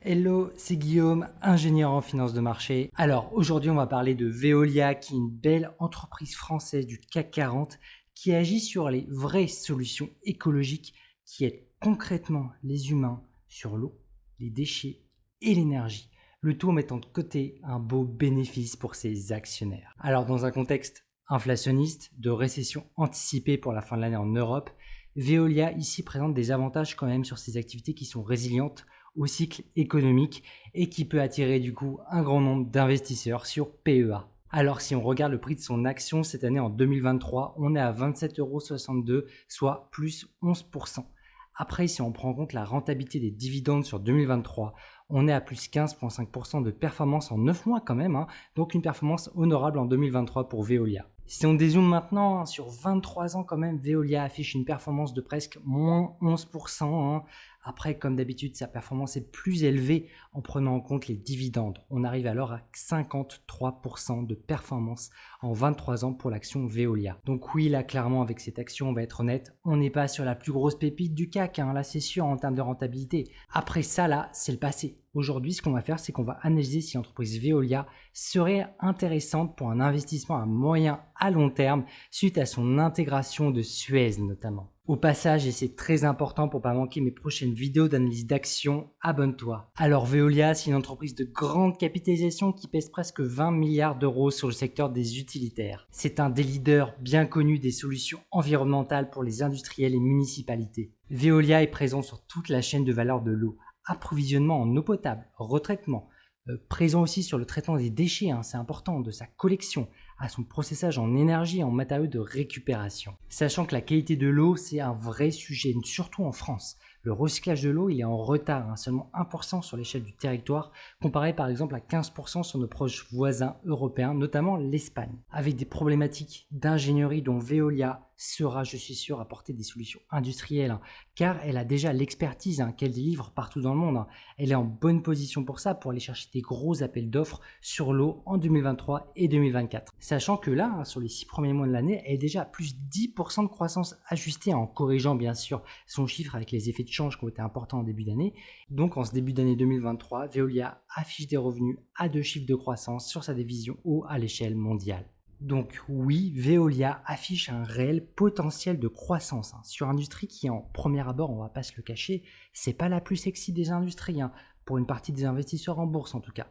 Hello, c'est Guillaume, ingénieur en finance de marché. Alors aujourd'hui on va parler de Veolia qui est une belle entreprise française du CAC 40 qui agit sur les vraies solutions écologiques qui aident concrètement les humains sur l'eau, les déchets et l'énergie. Le tout en mettant de côté un beau bénéfice pour ses actionnaires. Alors dans un contexte inflationniste, de récession anticipée pour la fin de l'année en Europe, Veolia ici présente des avantages quand même sur ses activités qui sont résilientes au cycle économique et qui peut attirer du coup un grand nombre d'investisseurs sur PEA. Alors si on regarde le prix de son action cette année en 2023, on est à 27,62 €, soit plus 11%. Après, si on prend en compte la rentabilité des dividendes sur 2023, on est à plus 15,5% de performance en 9 mois quand même, donc une performance honorable en 2023 pour Veolia. Si on dézoome maintenant sur 23 ans quand même, Veolia affiche une performance de presque moins 11%. Après, comme d'habitude, sa performance est plus élevée en prenant en compte les dividendes. On arrive alors à 53% de performance en 23 ans pour l'action Veolia. Donc oui, là clairement avec cette action, on va être honnête, on n'est pas sur la plus grosse pépite du CAC, là c'est sûr en termes de rentabilité. Après ça là, c'est le passé. Aujourd'hui, ce qu'on va faire, c'est qu'on va analyser si l'entreprise Veolia serait intéressante pour un investissement à moyen à long terme suite à son intégration de Suez notamment. Au passage, et c'est très important pour ne pas manquer mes prochaines vidéos d'analyse d'action, abonne-toi. Alors Veolia, c'est une entreprise de grande capitalisation qui pèse presque 20 milliards d'euros sur le secteur des utilitaires. C'est un des leaders bien connus des solutions environnementales pour les industriels et municipalités. Veolia est présent sur toute la chaîne de valeur de l'eau. Approvisionnement en eau potable, retraitement, présent aussi sur le traitement des déchets, c'est important, de sa collection, à son processage en énergie et en matériaux de récupération. Sachant que la qualité de l'eau, c'est un vrai sujet, surtout en France. Le recyclage de l'eau, il est en retard, seulement 1% sur l'échelle du territoire, comparé par exemple à 15% sur nos proches voisins européens, notamment l'Espagne. Avec des problématiques d'ingénierie dont Veolia sera, je suis sûr, apporter des solutions industrielles, car elle a déjà l'expertise qu'elle délivre partout dans le monde. Elle est en bonne position pour ça, pour aller chercher des gros appels d'offres sur l'eau en 2023 et 2024. Sachant que là, sur les 6 premiers mois de l'année, elle est déjà à plus 10% de croissance ajustée, en corrigeant bien sûr son chiffre avec les effets de change qui ont été importants en début d'année. Donc en ce début d'année 2023, Veolia affiche des revenus à 2 chiffres de croissance sur sa division eau à l'échelle mondiale. Donc oui, Veolia affiche un réel potentiel de croissance sur une industrie qui, en premier abord, on va pas se le cacher, c'est pas la plus sexy des industries, pour une partie des investisseurs en bourse en tout cas,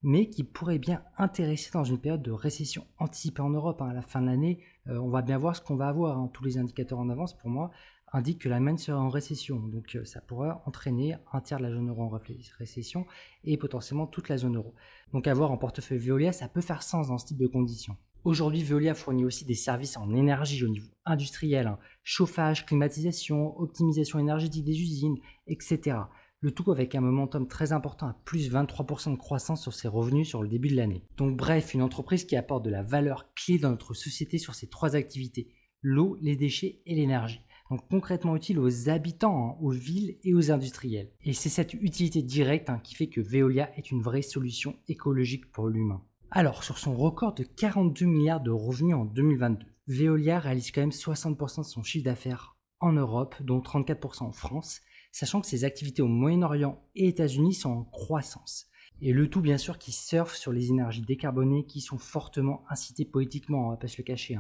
mais qui pourrait bien intéresser dans une période de récession anticipée en Europe. À la fin de l'année, on va bien voir ce qu'on va avoir. Tous les indicateurs en avance, pour moi, indiquent que l'Allemagne sera en récession. Donc ça pourrait entraîner un tiers de la zone euro en récession et potentiellement toute la zone euro. Donc avoir en portefeuille Veolia, ça peut faire sens dans ce type de conditions. Aujourd'hui, Veolia fournit aussi des services en énergie au niveau industriel, chauffage, climatisation, optimisation énergétique des usines, etc. Le tout avec un momentum très important à plus 23% de croissance sur ses revenus sur le début de l'année. Donc bref, une entreprise qui apporte de la valeur clé dans notre société sur ces 3 activités, l'eau, les déchets et l'énergie. Donc concrètement utile aux habitants, aux villes et aux industriels. Et c'est cette utilité directe qui fait que Veolia est une vraie solution écologique pour l'humain. Alors, sur son record de 42 milliards de revenus en 2022, Veolia réalise quand même 60% de son chiffre d'affaires en Europe, dont 34% en France, sachant que ses activités au Moyen-Orient et États-Unis sont en croissance. Et le tout, bien sûr, qui surfe sur les énergies décarbonées qui sont fortement incitées politiquement, on va pas se le cacher.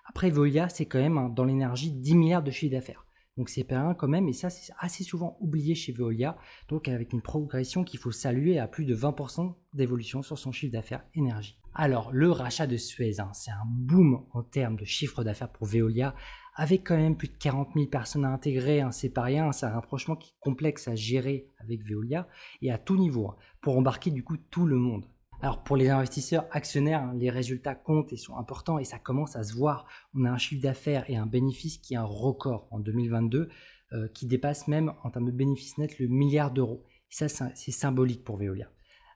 Après, Veolia, c'est quand même dans l'énergie 10 milliards de chiffre d'affaires. Donc c'est pas rien quand même, et ça c'est assez souvent oublié chez Veolia, donc avec une progression qu'il faut saluer à plus de 20% d'évolution sur son chiffre d'affaires énergie. Alors le rachat de Suez, c'est un boom en termes de chiffre d'affaires pour Veolia, avec quand même plus de 40 000 personnes à intégrer, c'est pas rien, c'est un rapprochement qui est complexe à gérer avec Veolia, et à tout niveau, pour embarquer du coup tout le monde. Alors pour les investisseurs actionnaires, les résultats comptent et sont importants et ça commence à se voir. On a un chiffre d'affaires et un bénéfice qui est un record en 2022 qui dépasse même en termes de bénéfice net le milliard d'euros. Ça c'est symbolique pour Veolia.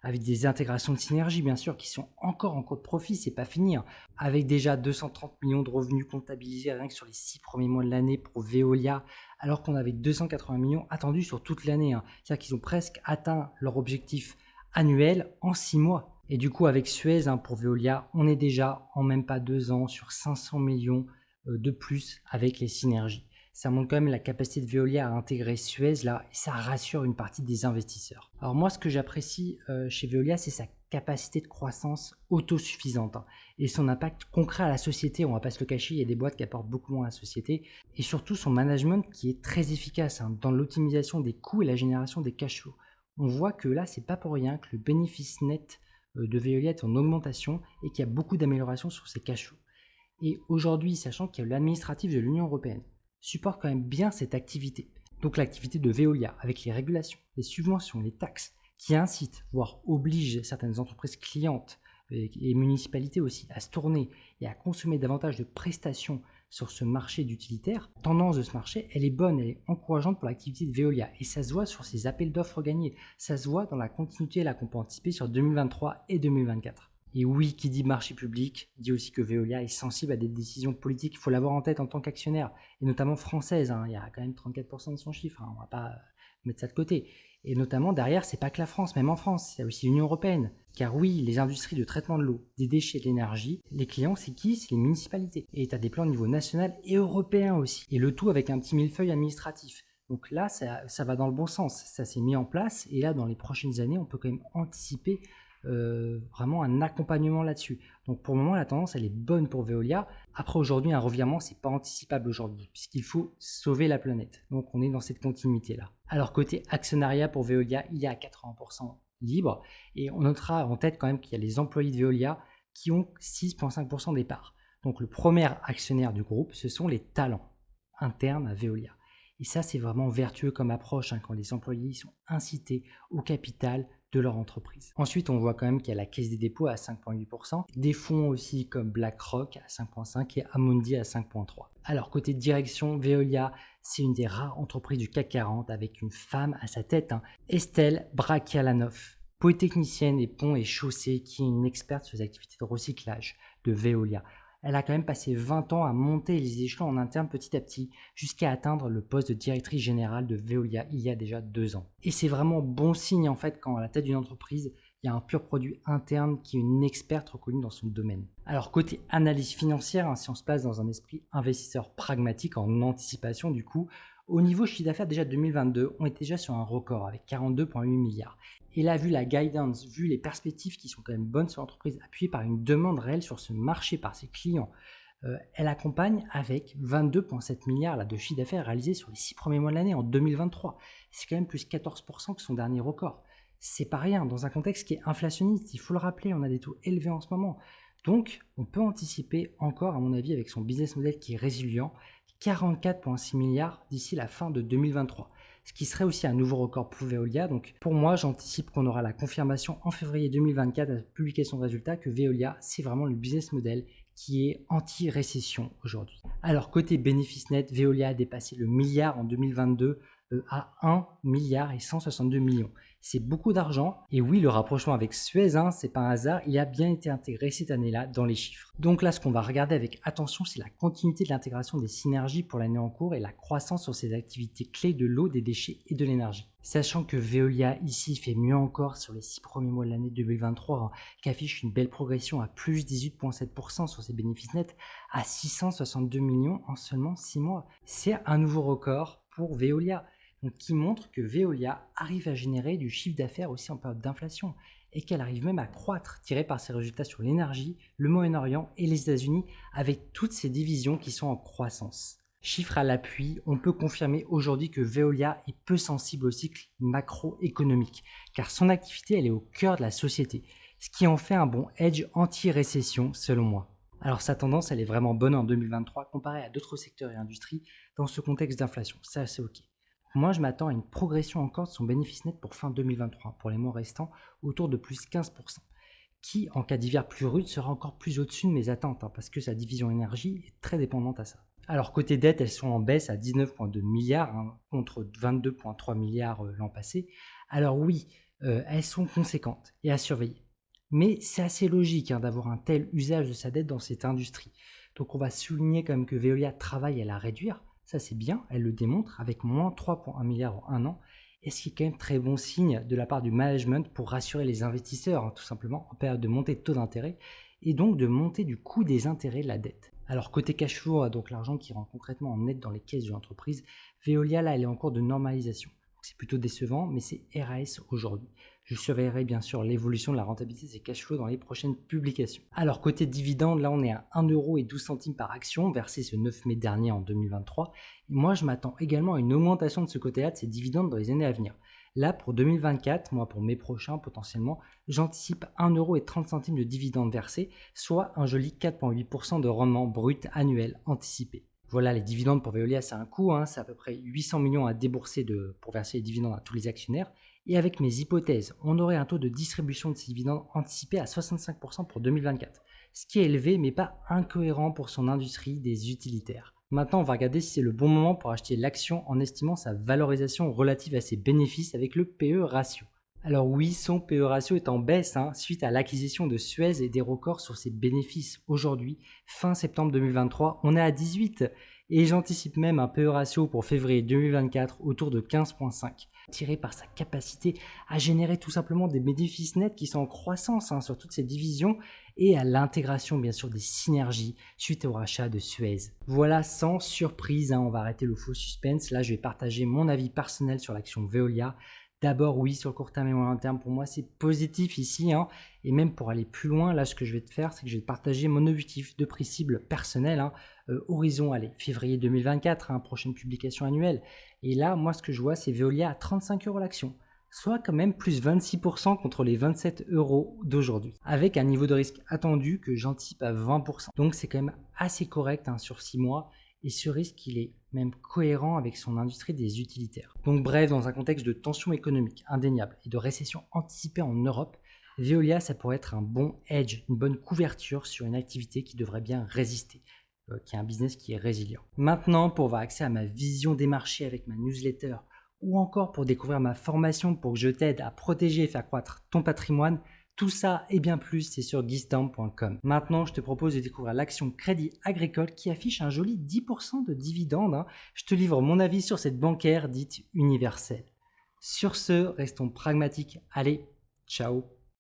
Avec des intégrations de synergie bien sûr qui sont encore en cours de profit, c'est pas fini. Avec déjà 230 millions de revenus comptabilisés rien que sur les 6 premiers mois de l'année pour Veolia, alors qu'on avait 280 millions attendus sur toute l'année. C'est-à-dire qu'ils ont presque atteint leur objectif annuel en 6 mois. Et du coup, avec Suez, pour Veolia, on est déjà en même pas 2 ans sur 500 millions de plus avec les synergies. Ça montre quand même la capacité de Veolia à intégrer Suez là, et ça rassure une partie des investisseurs. Alors moi, ce que j'apprécie chez Veolia, c'est sa capacité de croissance autosuffisante et son impact concret à la société. On va pas se le cacher, il y a des boîtes qui apportent beaucoup moins à la société, et surtout son management qui est très efficace dans l'optimisation des coûts et la génération des cash flows. On voit que là, c'est pas pour rien que le bénéfice net de Veolia est en augmentation et qu'il y a beaucoup d'améliorations sur ses cash flows. Et aujourd'hui, sachant que l'administratif de l'Union européenne supporte quand même bien cette activité, donc l'activité de Veolia avec les régulations, les subventions, les taxes, qui incitent, voire obligent certaines entreprises clientes et municipalités aussi à se tourner et à consommer davantage de prestations sur ce marché d'utilitaires, la tendance de ce marché, elle est bonne, elle est encourageante pour l'activité de Veolia et ça se voit sur ces appels d'offres gagnés, ça se voit dans la continuité là qu'on peut anticiper sur 2023 et 2024. Et oui, qui dit marché public, dit aussi que Veolia est sensible à des décisions politiques, il faut l'avoir en tête en tant qu'actionnaire, et notamment française, il y a quand même 34% de son chiffre, on ne va pas mettre ça de côté. Et notamment derrière, c'est pas que la France, même en France, il y a aussi l'Union européenne. Car oui, les industries de traitement de l'eau, des déchets, de l'énergie, les clients, c'est qui? C'est les municipalités. Et tu as des plans au niveau national et européen aussi. Et le tout avec un petit millefeuille administratif. Donc là, ça va dans le bon sens. Ça s'est mis en place. Et là, dans les prochaines années, on peut quand même anticiper vraiment un accompagnement là-dessus. Donc pour le moment, la tendance, elle est bonne pour Veolia. Après, aujourd'hui, un revirement, c'est pas anticipable aujourd'hui, puisqu'il faut sauver la planète. Donc on est dans cette continuité-là. Alors côté actionnariat pour Veolia, il est à 80% libre. Et on notera en tête quand même qu'il y a les employés de Veolia qui ont 6,5% des parts. Donc le premier actionnaire du groupe, ce sont les talents internes à Veolia. Et ça, c'est vraiment vertueux comme approche quand les employés sont incités au capital de leur entreprise. Ensuite, on voit quand même qu'il y a la Caisse des dépôts à 5,8%, des fonds aussi comme BlackRock à 5,5% et Amundi à 5,3%. Alors, côté direction, Veolia, c'est une des rares entreprises du CAC 40 avec une femme à sa tête, Estelle Brachlianoff, polytechnicienne et ponts et chaussées, qui est une experte sur les activités de recyclage de Veolia. Elle a quand même passé 20 ans à monter les échelons en interne petit à petit jusqu'à atteindre le poste de directrice générale de Veolia il y a déjà 2 ans. Et c'est vraiment bon signe en fait quand à la tête d'une entreprise, il y a un pur produit interne qui est une experte reconnue dans son domaine. Alors côté analyse financière, si on se place dans un esprit investisseur pragmatique en anticipation du coup, au niveau chiffre d'affaires déjà 2022, on était déjà sur un record avec 42,8 milliards. Et là, vu la guidance, vu les perspectives qui sont quand même bonnes sur l'entreprise, appuyée par une demande réelle sur ce marché par ses clients, elle accompagne avec 22,7 milliards là, de chiffre d'affaires réalisé sur les 6 premiers mois de l'année en 2023. C'est quand même plus 14% que son dernier record. C'est pas rien, dans un contexte qui est inflationniste, il faut le rappeler, on a des taux élevés en ce moment. Donc, on peut anticiper encore, à mon avis, avec son business model qui est résilient, 44,6 milliards d'ici la fin de 2023. Ce qui serait aussi un nouveau record pour Veolia. Donc pour moi, j'anticipe qu'on aura la confirmation en février 2024 à la publication de résultats que Veolia, c'est vraiment le business model qui est anti-récession aujourd'hui. Alors côté bénéfice net, Veolia a dépassé le milliard en 2022 à 1 milliard et 162 millions. C'est beaucoup d'argent. Et oui, le rapprochement avec Suez, c'est pas un hasard, il a bien été intégré cette année-là dans les chiffres. Donc là, ce qu'on va regarder avec attention, c'est la continuité de l'intégration des synergies pour l'année en cours et la croissance sur ces activités clés de l'eau, des déchets et de l'énergie. Sachant que Veolia ici fait mieux encore sur les 6 premiers mois de l'année 2023, qui affiche une belle progression à plus 18,7% sur ses bénéfices nets à 662 millions en seulement 6 mois. C'est un nouveau record pour Veolia. Donc, qui montre que Veolia arrive à générer du chiffre d'affaires aussi en période d'inflation et qu'elle arrive même à croître, tirée par ses résultats sur l'énergie, le Moyen-Orient et les États-Unis, avec toutes ces divisions qui sont en croissance. Chiffre à l'appui, on peut confirmer aujourd'hui que Veolia est peu sensible au cycle macroéconomique, car son activité elle est au cœur de la société, ce qui en fait un bon hedge anti-récession selon moi. Alors sa tendance elle est vraiment bonne en 2023 comparée à d'autres secteurs et industries dans ce contexte d'inflation, ça c'est ok. Moi, je m'attends à une progression encore de son bénéfice net pour fin 2023, pour les mois restants, autour de plus 15%, qui, en cas d'hiver plus rude, sera encore plus au-dessus de mes attentes, parce que sa division énergie est très dépendante à ça. Alors, côté dette, elles sont en baisse à 19,2 milliards, contre 22,3 milliards l'an passé. Alors oui, elles sont conséquentes et à surveiller. Mais c'est assez logique d'avoir un tel usage de sa dette dans cette industrie. Donc on va souligner quand même que Veolia travaille à la réduire. Ça c'est bien, elle le démontre avec moins 3,1 milliards en un an, et ce qui est quand même très bon signe de la part du management pour rassurer les investisseurs, tout simplement, en période de montée de taux d'intérêt, et donc de montée du coût des intérêts de la dette. Alors côté cash flow, donc l'argent qui rentre concrètement en net dans les caisses de l'entreprise, Veolia là elle est en cours de normalisation. C'est plutôt décevant, mais c'est RAS aujourd'hui. Je surveillerai bien sûr l'évolution de la rentabilité de ces cash flows dans les prochaines publications. Alors côté dividende, là on est à 1,12 € par action, versé ce 9 mai dernier en 2023. Et moi je m'attends également à une augmentation de ce côté-là de ces dividendes dans les années à venir. Là pour 2024, moi pour mai prochain potentiellement, j'anticipe 1,30 € de dividendes versés, soit un joli 4,8% de rendement brut annuel anticipé. Voilà, les dividendes pour Veolia, c'est un coût, c'est à peu près 800 millions à débourser pour verser les dividendes à tous les actionnaires. Et avec mes hypothèses, on aurait un taux de distribution de ces dividendes anticipé à 65% pour 2024, ce qui est élevé mais pas incohérent pour son industrie des utilitaires. Maintenant, on va regarder si c'est le bon moment pour acheter l'action en estimant sa valorisation relative à ses bénéfices avec le PE ratio. Alors oui, son PE ratio est en baisse suite à l'acquisition de Suez et des records sur ses bénéfices. Aujourd'hui, fin septembre 2023, on est à 18 et j'anticipe même un PE ratio pour février 2024 autour de 15,5, tiré par sa capacité à générer tout simplement des bénéfices nets qui sont en croissance sur toutes ces divisions et à l'intégration bien sûr des synergies suite au rachat de Suez. Voilà, sans surprise, on va arrêter le faux suspense. Là, je vais partager mon avis personnel sur l'action Veolia. D'abord, oui, sur le court terme et moyen terme, pour moi, c'est positif ici. Et même pour aller plus loin, là, ce que je vais te faire, c'est que je vais te partager mon objectif de prix cible personnel. Horizon, allez, février 2024, prochaine publication annuelle. Et là, moi, ce que je vois, c'est Veolia à 35 € l'action, soit quand même plus 26% contre les 27 € d'aujourd'hui, avec un niveau de risque attendu que j'anticipe à 20%. Donc, c'est quand même assez correct sur 6 mois. Et ce risque, il est même cohérent avec son industrie des utilitaires. Donc bref, dans un contexte de tension économique indéniable et de récession anticipée en Europe, Veolia, ça pourrait être un bon hedge, une bonne couverture sur une activité qui devrait bien résister, qui est un business qui est résilient. Maintenant, pour avoir accès à ma vision des marchés avec ma newsletter, ou encore pour découvrir ma formation pour que je t'aide à protéger et faire croître ton patrimoine, tout ça et bien plus, c'est sur guisdom.com. Maintenant, je te propose de découvrir l'action Crédit Agricole qui affiche un joli 10% de dividende. Je te livre mon avis sur cette bancaire dite universelle. Sur ce, restons pragmatiques. Allez, ciao!